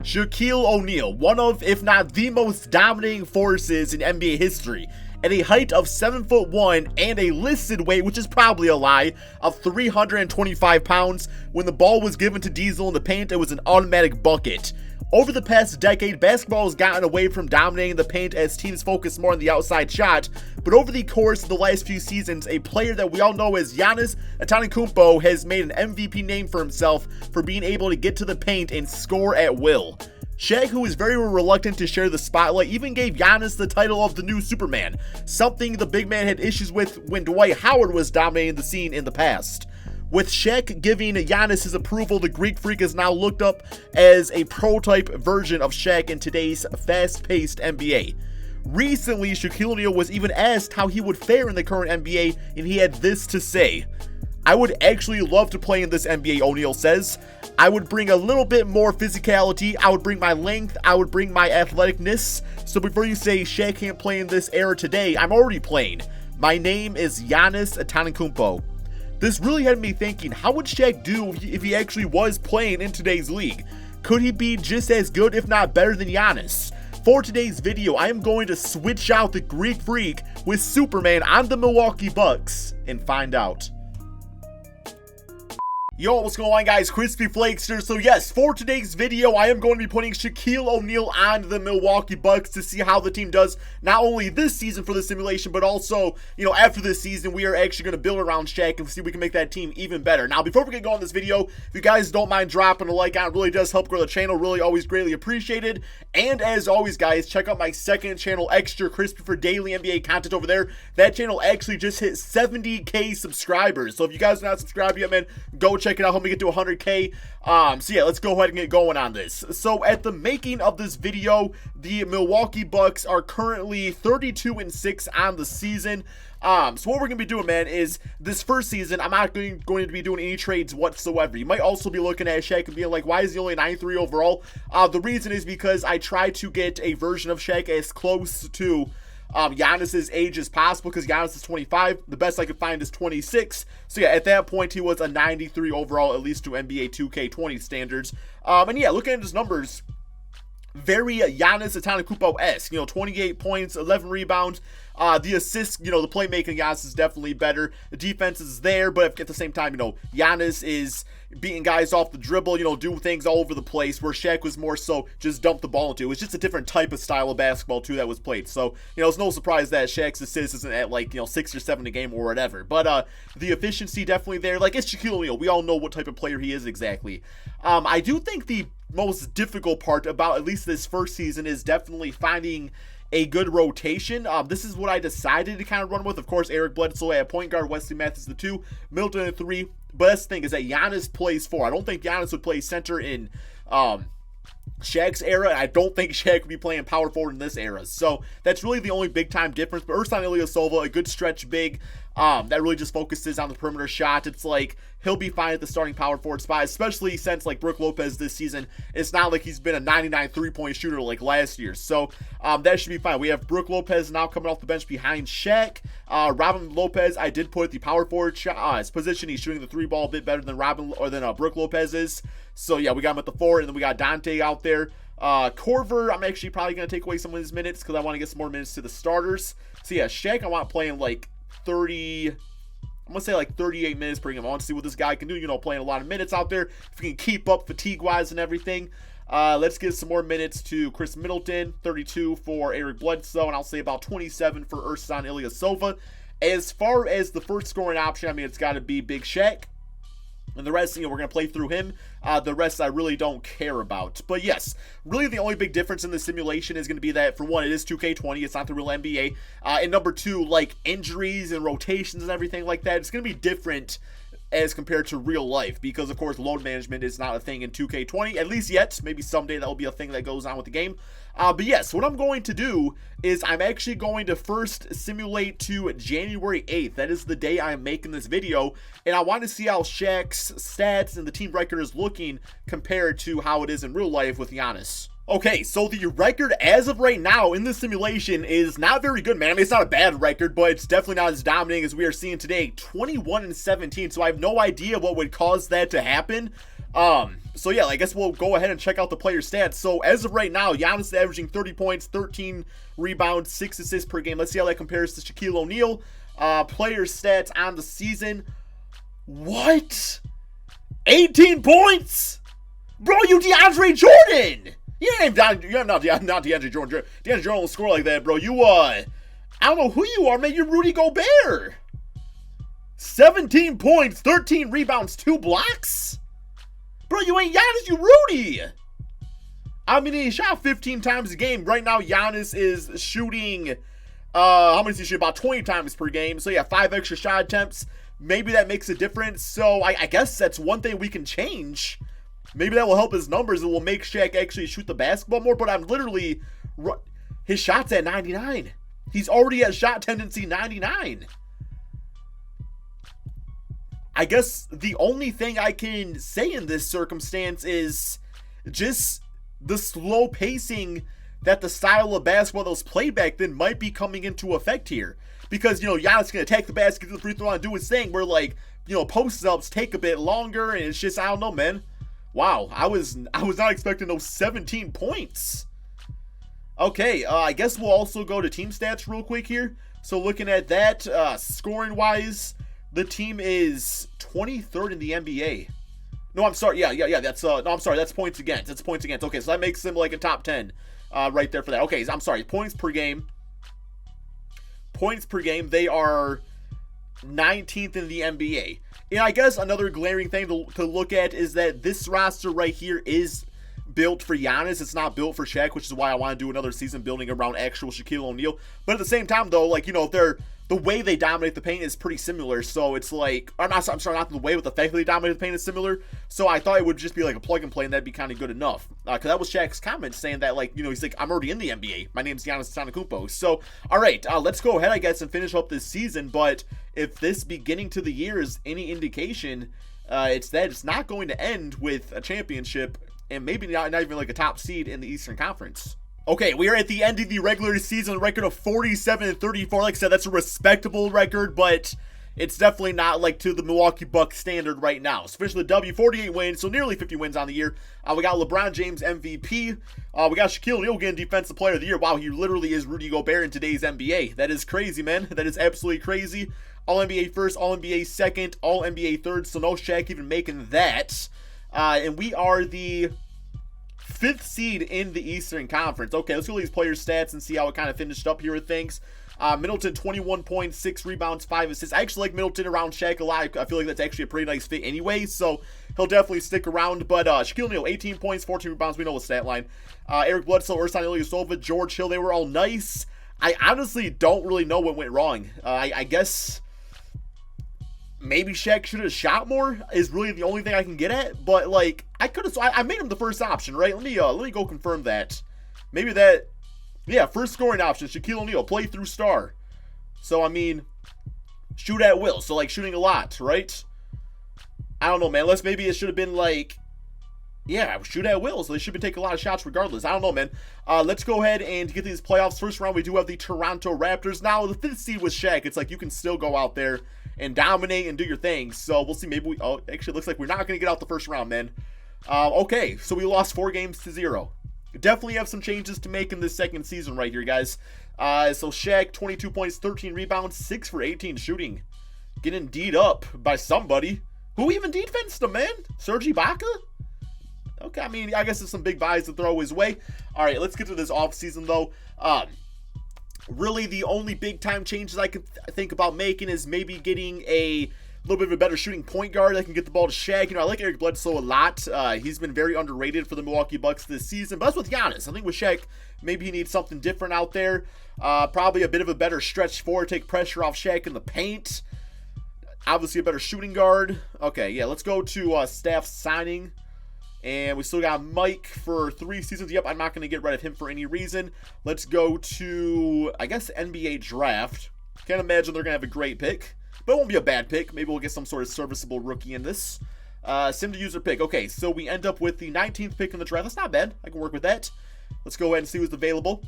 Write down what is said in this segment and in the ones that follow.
Shaquille O'Neal, one of, if not the most dominating forces in NBA history, at a height of 7'1" and a listed weight, which is probably a lie, of 325 pounds. When the ball was given to Diesel in the paint, it was an automatic bucket. Over the past decade, basketball has gotten away from dominating the paint as teams focus more on the outside shot, but over the course of the last few seasons, a player that we all know as Giannis Antetokounmpo has made an MVP name for himself for being able to get to the paint and score at will. Shaq, who is very reluctant to share the spotlight, even gave Giannis the title of the new Superman, something the big man had issues with when Dwight Howard was dominating the scene in the past. With Shaq giving Giannis his approval, the Greek Freak is now looked up as a prototype version of Shaq in today's fast-paced NBA. Recently, Shaquille O'Neal was even asked how he would fare in the current NBA, and he had this to say: "I would actually love to play in this NBA," O'Neal says. "I would bring a little bit more physicality, I would bring my length, I would bring my athleticness. So before you say Shaq can't play in this era today, I'm already playing. My name is Giannis Antetokounmpo." This really had me thinking, how would Shaq do if he actually was playing in today's league? Could he be just as good, if not better, than Giannis? For today's video, I am going to switch out the Greek Freak with Superman on the Milwaukee Bucks and find out. Yo, what's going on, guys? Crispy Flakester. So yes, for today's video, I am going to be putting Shaquille O'Neal on the Milwaukee Bucks to see how the team does, not only this season for the simulation, but also, after this season, we are actually going to build around Shaq and see if we can make that team even better. Now, before we get going on this video, if you guys don't mind dropping a like on, it really does help grow the channel, really always greatly appreciated. And as always, guys, check out my second channel, Extra Crispy, for daily NBA content over there. That channel actually just hit 70K subscribers. So if you guys are not subscribed yet, man, go check it out. Help me get to 100K. So yeah, let's go ahead and get going on this. So at the making of this video, the Milwaukee Bucks are currently 32-6 on the season. So what we're going to be doing, man, is this first season, I'm not going to be doing any trades whatsoever. You might also be looking at Shaq and being like, why is he only 93 overall? The reason is because I tried to get a version of Shaq as close to Giannis's age as possible, because Giannis is 25. The best I could find is 26. So yeah, at that point, he was a 93 overall, at least to NBA 2K20 standards. And yeah, looking at his numbers, very Giannis Antetokounmpo-esque. 28 points, 11 rebounds. The assists, the playmaking Giannis is definitely better. The defense is there, but at the same time, Giannis is beating guys off the dribble, doing things all over the place, where Shaq was more so just dump the ball into. It was just a different type of style of basketball, too, that was played. So, it's no surprise that Shaq's assist isn't at, 6 or 7 a game or whatever. But the efficiency definitely there. It's Shaquille O'Neal. We all know what type of player he is exactly. I do think the most difficult part about at least this first season is definitely finding a good rotation. This is what I decided to kind of run with. Of course, Eric Bledsoe at point guard, Wesley Matthews the 2, Milton at 3. But that's the thing, is that Giannis plays 4. I don't think Giannis would play center in Shaq's era, and I don't think Shaq would be playing power forward in this era. So that's really the only big time difference. But Ersan Ilyasova, a good stretch big, that really just focuses on the perimeter shot. It's like he'll be fine at the starting power forward spot, especially since Brook Lopez this season, it's not like he's been a 99 three-point shooter like last year. So that should be fine. We have Brook Lopez now coming off the bench behind Shaq. Robin Lopez, I did put at the power forward his position. He's shooting the 3-ball a bit better than Brook Lopez is. So yeah, we got him at the 4, and then we got Dante out there. Korver, I'm actually probably going to take away some of his minutes because I want to get some more minutes to the starters. So yeah, Shaq, I want playing 30, I'm going to say 38 minutes per game. I want to see what this guy can do, playing a lot of minutes out there. If he can keep up fatigue-wise and everything. Let's give some more minutes to Chris Middleton, 32 for Eric Bledsoe, and I'll say about 27 for Ersan Ilyasova. As far as the first scoring option, I mean, it's got to be Big Shaq. And the rest, we're going to play through him. The rest I really don't care about. But yes, really the only big difference in the simulation is going to be that, for one, it is 2K20. It's not the real NBA. And number two, injuries and rotations and everything like that, it's going to be different as compared to real life, because of course load management is not a thing in 2K20, at least yet. Maybe someday that will be a thing that goes on with the game. But yes, what I'm going to do is I'm actually going to first simulate to January 8th. That is the day I'm making this video, and I want to see how Shaq's stats and the team record is looking compared to how it is in real life with Giannis. Okay, so the record as of right now in this simulation is not very good, man. I mean, it's not a bad record, but it's definitely not as dominating as we are seeing today. 21-17, so I have no idea what would cause that to happen. So yeah, I guess we'll go ahead and check out the player stats. So as of right now, Giannis is averaging 30 points, 13 rebounds, 6 assists per game. Let's see how that compares to Shaquille O'Neal. Player stats on the season. What? 18 points? Bro, you DeAndre Jordan! You're not DeAndre Jordan. DeAndre Jordan will score like that, bro. You, I don't know who you are, man. You're Rudy Gobert. 17 points, 13 rebounds, 2 blocks? Bro, you ain't Giannis, you Rudy. I mean, he shot 15 times a game. Right now, Giannis is shooting, how many does he shoot? About 20 times per game. So, yeah, 5 extra shot attempts. Maybe that makes a difference. So, I guess that's one thing we can change. Maybe that will help his numbers. It will make Shaq actually shoot the basketball more. But I'm literally, his shot's at 99. He's already at shot tendency 99. I guess the only thing I can say in this circumstance is just the slow pacing that the style of basketball that was played back then might be coming into effect here. Because, you know, Giannis can attack the basket, get the free throw, and do his thing, where, like, you know, post-ups take a bit longer, and it's just, I don't know, man. Wow, I was not expecting those 17 points. Okay, I guess we'll also go to team stats real quick here. So looking at that, scoring-wise, the team is 23rd in the NBA. No, I'm sorry. Yeah. That's no, I'm sorry. That's points against. That's points against. Okay, so that makes them like a top 10, right there for that. Okay, I'm sorry. Points per game. Points per game. They are 19th in the NBA. And I guess another glaring thing to look at is that this roster right here is built for Giannis. It's not built for Shaq, which is why I want to do another season building around actual Shaquille O'Neal. But at the same time, though, like, you know, the way they dominate the paint is pretty similar. So it's like, I'm sorry, not the way, but the fact that they dominate the paint is similar. So I thought it would just be like a plug and play, and that'd be kind of good enough. Because that was Shaq's comment saying that, like, you know, he's like, I'm already in the NBA. My name's Giannis Antetokounmpo. So, all right, let's go ahead, I guess, and finish up this season. But if this beginning to the year is any indication, it's that it's not going to end with a championship and maybe not even like a top seed in the Eastern Conference. Okay, we are at the end of the regular season, record of 47-34. Like I said, that's a respectable record, but it's definitely not like to the Milwaukee Bucks standard right now. So officially the W, 48 wins, so nearly 50 wins on the year. We got LeBron James MVP. We got Shaquille O'Neal getting Defensive Player of the Year. Wow, he literally is Rudy Gobert in today's NBA. That is crazy, man. That is absolutely crazy. All-NBA first, All-NBA second, All-NBA third, so no Shaq even making that. And we are the 5th seed in the Eastern Conference. Okay, let's go to these players' stats and see how it kind of finished up here with things. Middleton, 21 points, 6 rebounds, 5 assists. I actually like Middleton around Shaq a lot. I feel like that's actually a pretty nice fit anyway, so he'll definitely stick around. But Shaquille O'Neal, 18 points, 14 rebounds. We know the stat line. Eric Bledsoe, Ersan Ilyasova, George Hill, they were all nice. I honestly don't really know what went wrong. I guess maybe Shaq should have shot more is really the only thing I can get at. But, like, I made him the first option, right? Let me go confirm that. Maybe that, yeah, first scoring option, Shaquille O'Neal, play through star. So, I mean, shoot at will. So, like, shooting a lot, right? I don't know, man. Unless maybe it should have been, like, yeah, shoot at will. So they should be taking a lot of shots regardless. I don't know, man. Let's go ahead and get these playoffs. First round, we do have the Toronto Raptors. Now, the 5th seed with Shaq, it's like you can still go out there and dominate and do your thing. So we'll see. Maybe actually, it looks like we're not going to get out the first round, man. Okay, so we lost 4-0. Definitely have some changes to make in this second season right here, guys. So Shaq, 22 points, 13 rebounds, 6 for 18 shooting. Getting D'd up by somebody. Who even defensed him, man? Serge Ibaka? Okay, I mean, I guess there's some big buys to throw his way. All right, let's get to this offseason, though. Really, the only big-time changes I can think about making is maybe getting a little bit of a better shooting point guard that can get the ball to Shaq. You know, I like Eric Bledsoe a lot. He's been very underrated for the Milwaukee Bucks this season. But that's with Giannis. I think with Shaq, maybe he needs something different out there. Probably a bit of a better stretch forward, take pressure off Shaq in the paint. Obviously, a better shooting guard. Okay, yeah, let's go to staff signing. And we still got Mike for 3 seasons. Yep, I'm not going to get rid of him for any reason. Let's go to, I guess, NBA draft. Can't imagine they're going to have a great pick. But it won't be a bad pick. Maybe we'll get some sort of serviceable rookie in this. Sim to user pick. Okay, so we end up with the 19th pick in the draft. That's not bad. I can work with that. Let's go ahead and see who's available.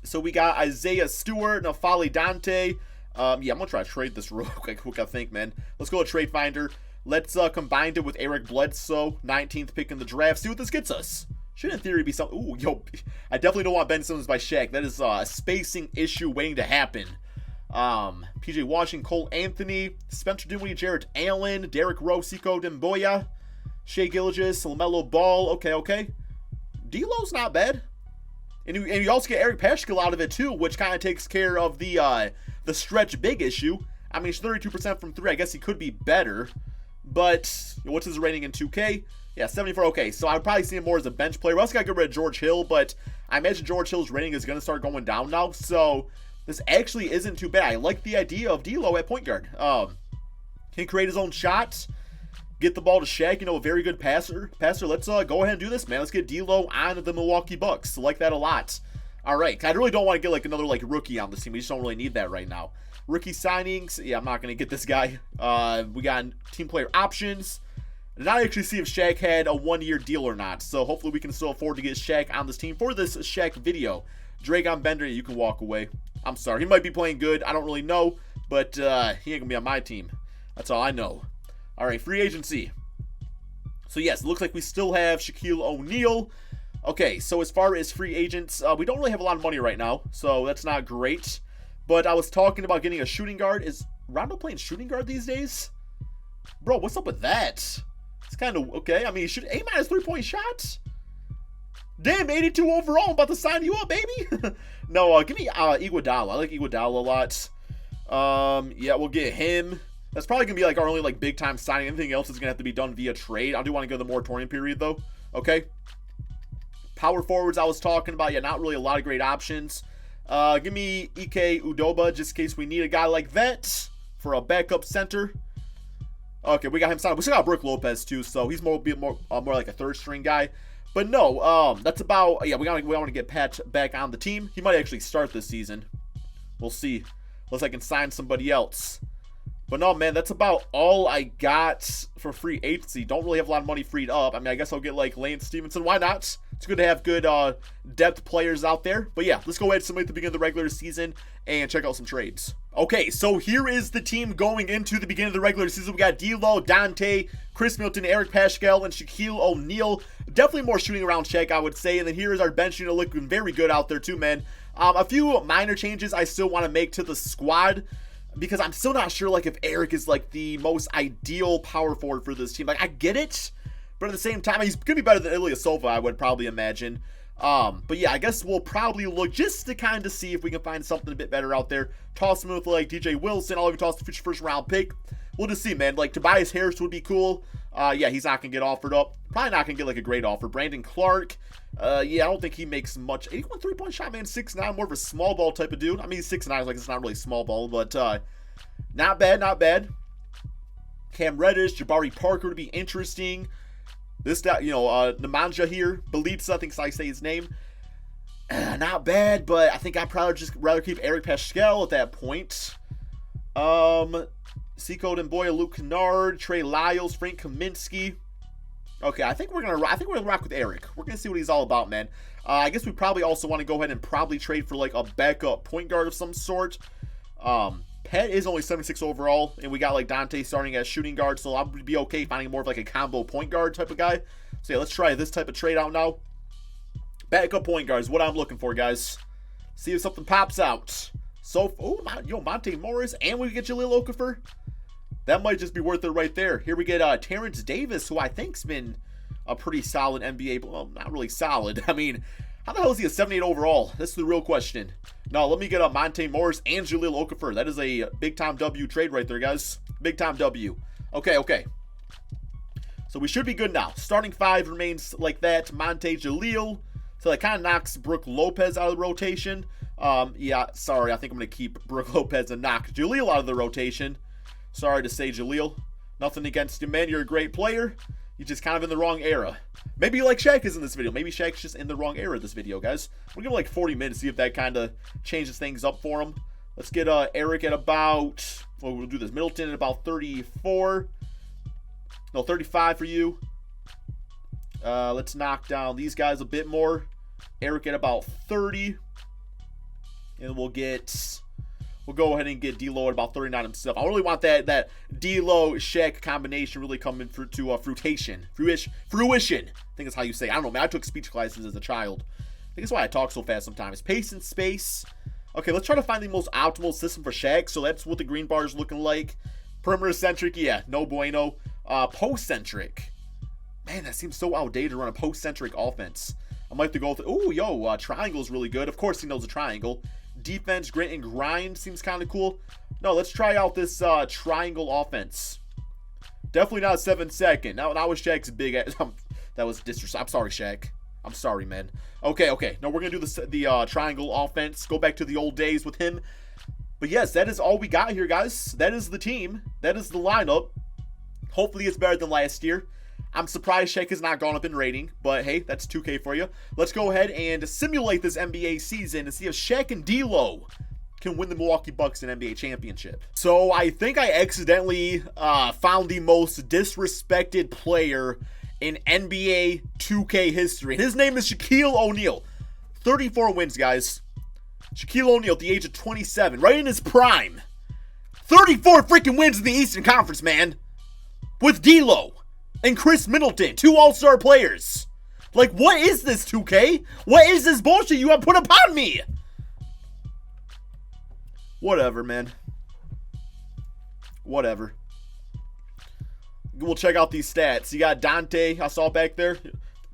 So we got Isaiah Stewart, Nafali Dante. Yeah, I'm going to try to trade this real quick. What I think, man. Let's go to Trade Finder. Let's combine it with Eric Bledsoe, 19th pick in the draft. See what this gets us. Should in theory be something. Ooh, yo, I definitely don't want Ben Simmons by Shaq. That is a spacing issue waiting to happen. PJ Washington, Cole Anthony, Spencer Dinwiddie, Jarrett Allen, Derrick Rose, Sekou Demboya, Shai Gilgeous, LaMelo Ball. Okay. D'Lo's not bad. And you also get Eric Paschal out of it too, which kind of takes care of the stretch big issue. I mean, he's 32% from 3. I guess he could be better. But what's his rating in 2K? Yeah, 74. Okay, so I would probably see him more as a bench player. We also got to get rid of George Hill, but I imagine George Hill's rating is going to start going down now. So this actually isn't too bad. I like the idea of D'Lo at point guard. Can create his own shots, get the ball to Shaq. You know, a very good passer. Let's go ahead and do this, man. Let's get D'Lo on the Milwaukee Bucks. I like that a lot. All right, I really don't want to get like another like rookie on this team. We just don't really need that right now. Rookie signings. Yeah, I'm not going to get this guy. We got team player options. I did not actually see if Shaq had a 1-year deal or not, so hopefully we can still afford to get Shaq on this team for this Shaq video. Dragon Bender, you can walk away. I'm sorry. He might be playing good. I don't really know, but he ain't going to be on my team. That's all I know. All right, free agency. So, yes, it looks like we still have Shaquille O'Neal. Okay, so as far as free agents, we don't really have a lot of money right now, so that's not great. But I was talking about getting a shooting guard. Is Rondo playing shooting guard these days? Bro, what's up with that? It's kind of okay. I mean, he should A- 3-point shots. Damn, 82 overall. I'm about to sign you up, baby. No, give me Iguodala. I like Iguodala a lot. Yeah, we'll get him. That's probably gonna be like our only like big time signing. Anything else is gonna have to be done via trade. I do want to go to the moratorium period though. Okay. Power forwards I was talking about. Yeah, not really a lot of great options. Give me Ike Udoba just in case we need a guy like that for a backup center. Okay, we got him signed. We still got Brook Lopez too, so he's more like a third string guy. But no, that's about. Yeah, we want to get Pat back on the team. He might actually start this season. We'll see. Unless I can sign somebody else. But no, man, that's about all I got for free agency. Don't really have a lot of money freed up. I mean, I guess I'll get like Lane Stevenson. Why not? It's good to have good depth players out there. But yeah, let's go ahead and simulate the beginning of the regular season and check out some trades. Okay, so here is the team going into the beginning of the regular season. We got D'Lo, Dante, Chris Middleton, Eric Paschal, and Shaquille O'Neal. Definitely more shooting around check, I would say. And then here is our bench unit looking very good out there too, man. A few minor changes I still want to make to the squad, because I'm still not sure like if Eric is like the most ideal power forward for this team. Like, I get it, but at the same time, he's gonna be better than Ilyasova, I would probably imagine. But yeah, I guess we'll probably look just to kind of see if we can find something a bit better out there. Toss him with like DJ Wilson. I'll even toss the future first round pick. We'll just see, man. Like Tobias Harris would be cool. Yeah, he's not gonna get offered up. Probably not gonna get like a great offer. Brandon Clark. Yeah, I don't think he makes much. 81 3-point shot, man. 6'9", more of a small ball type of dude. I mean, 6'9", like it's not really small ball, but not bad, not bad. Cam Reddish, Jabari Parker would be interesting. This, Nemanja here, Belitza, I think I say his name. Not bad, but I think I'd probably just rather keep Eric Paschal at that point. Sekou Demboya, Luke Kennard, Trey Lyles, Frank Kaminsky. Okay, I think we're gonna rock with Eric. We're gonna see what he's all about, man. I guess we probably also want to go ahead and probably trade for like a backup point guard of some sort. Pet is only 76 overall, and we got like Dante starting as shooting guard, so I'll be okay finding more of like a combo point guard type of guy. So yeah, let's try this type of trade out now. Backup point guard is what I'm looking for, guys. See if something pops out. So, Monte Morris, and we get Jahlil Okafor. That might just be worth it right there. Here we get Terence Davis, who I think's been a pretty solid NBA, well, not really solid. I mean, how the hell is he a 78 overall? That's the real question. No, let me get Monte Morris and Jahlil Okafor. That is a big-time W trade right there, guys. Big-time W. Okay. So we should be good now. Starting 5 remains like that. Monte, Jahlil. So that kind of knocks Brook Lopez out of the rotation. Yeah, sorry. I think I'm going to keep Brook Lopez and knock Jahlil out of the rotation. Sorry to say, Jahlil. Nothing against you, man. You're a great player. You're just kind of in the wrong era. Maybe like Shaq is in this video. Maybe Shaq's just in the wrong era of this video, guys. We'll give him like 40 minutes, see if that kind of changes things up for him. Let's get Eric at about, well, we'll do this. Middleton at about 34. No, 35 for you. Let's knock down these guys a bit more. Eric at about 30. And we'll get We'll go ahead and get D'Lo at about 39 himself. I really want that D'Lo Shaq combination really coming to fruition. Fruition. I think that's how you say it. I don't know, man. I took speech classes as a child. I think that's why I talk so fast sometimes. Pace and space. Okay, let's try to find the most optimal system for Shaq. So that's what the green bar is looking like. Perimeter-centric, yeah, no bueno. Post-centric. Man, that seems so outdated to run a post-centric offense. I might have to go with, ooh, yo, triangle is really good. Of course he knows a triangle. Defense, grit, and grind seems kind of cool. No, let's try out this triangle offense. Definitely not 7-second. Now was Shaq's big ass. That was disrespectful. I'm sorry, Shaq. I'm sorry, man. Okay. No, we're going to do the triangle offense. Go back to the old days with him. But yes, that is all we got here, guys. That is the team. That is the lineup. Hopefully it's better than last year. I'm surprised Shaq has not gone up in rating, but hey, that's 2K for you. Let's go ahead and simulate this NBA season and see if Shaq and D'Lo can win the Milwaukee Bucks an NBA championship. So I think I accidentally found the most disrespected player in NBA 2K history. His name is Shaquille O'Neal. 34 wins, guys. Shaquille O'Neal at the age of 27, right in his prime. 34 freaking wins in the Eastern Conference, man. With D'Lo and Chris Middleton, 2 all-star players. Like, what is this, 2K? What is this bullshit you have put upon me? Whatever, man. Whatever. We'll check out these stats. You got Dante, I saw back there.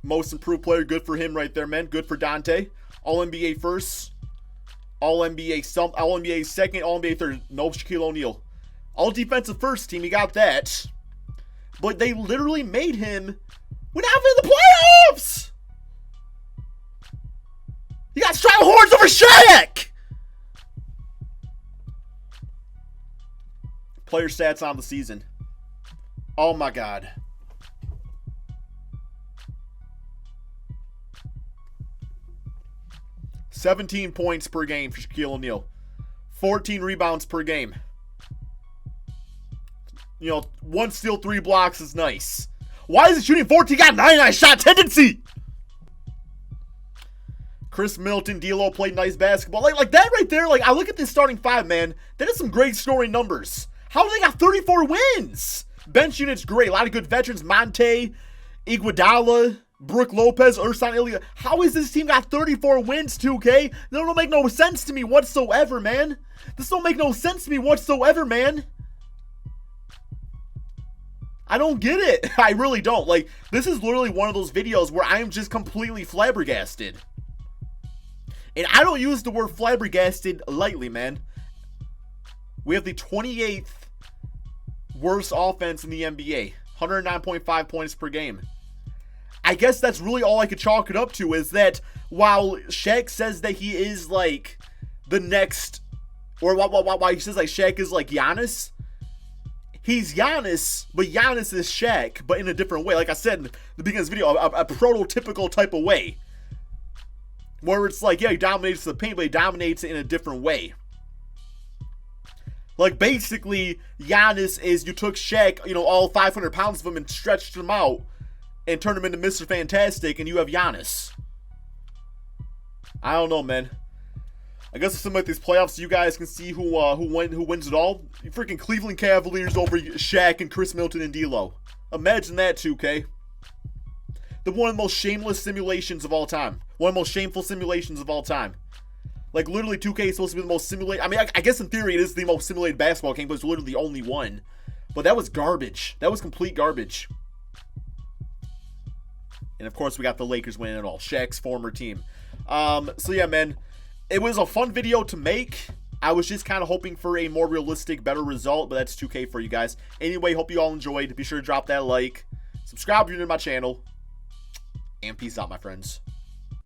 Most improved player, good for him right there, man. Good for Dante. All-NBA first. All-NBA second. All-NBA third. No Shaquille O'Neal. All-defensive first team, you got that. But they literally made him win half of the playoffs. You got strap horns over Shaq. Player stats on the season. Oh my God. $17 points per game for Shaquille O'Neal. 14 rebounds per game. You know, 1 steal, 3 blocks is nice. Why is he shooting 14? Got 99 shot tendency. Chris Middleton, D'Lo played nice basketball. Like that right there. Like, I look at this starting 5, man. That is some great scoring numbers. How do they got 34 wins? Bench unit's great. A lot of good veterans. Monte, Iguodala, Brook Lopez, Ersan Ilyasova. How is this team got 34 wins, 2K? That don't make no sense to me whatsoever, man. This don't make no sense to me whatsoever, man. I don't get it. I really don't. Like, this is literally one of those videos where I am just completely flabbergasted. And I don't use the word flabbergasted lightly, man. We have the 28th worst offense in the NBA. 109.5 points per game. I guess that's really all I could chalk it up to, is that while Shaq says that he is like the next, or why he says like Shaq is like Giannis, he's Giannis, but Giannis is Shaq, but in a different way. Like I said in the beginning of this video, a prototypical type of way. Where it's like, yeah, he dominates the paint, but he dominates it in a different way. Like, basically, Giannis is, you took Shaq, you know, all 500 pounds of him and stretched him out and turned him into Mr. Fantastic, and you have Giannis. I don't know, man. I guess if some of these playoffs, you guys can see who wins it all. You freaking Cleveland Cavaliers over Shaq and Chris Middleton and D'Lo. Imagine that, 2K. One of the most shameless simulations of all time. One of the most shameful simulations of all time. Like, literally, 2K is supposed to be the most simulated. I mean, I guess in theory it is the most simulated basketball game, but it's literally the only one. But that was garbage. That was complete garbage. And, of course, we got the Lakers winning it all. Shaq's former team. So, yeah, man. It was a fun video to make. I was just kind of hoping for a more realistic, better result, but that's 2K for you guys. Anyway, hope you all enjoyed. Be sure to drop that like. Subscribe if you're new to my channel. And peace out, my friends.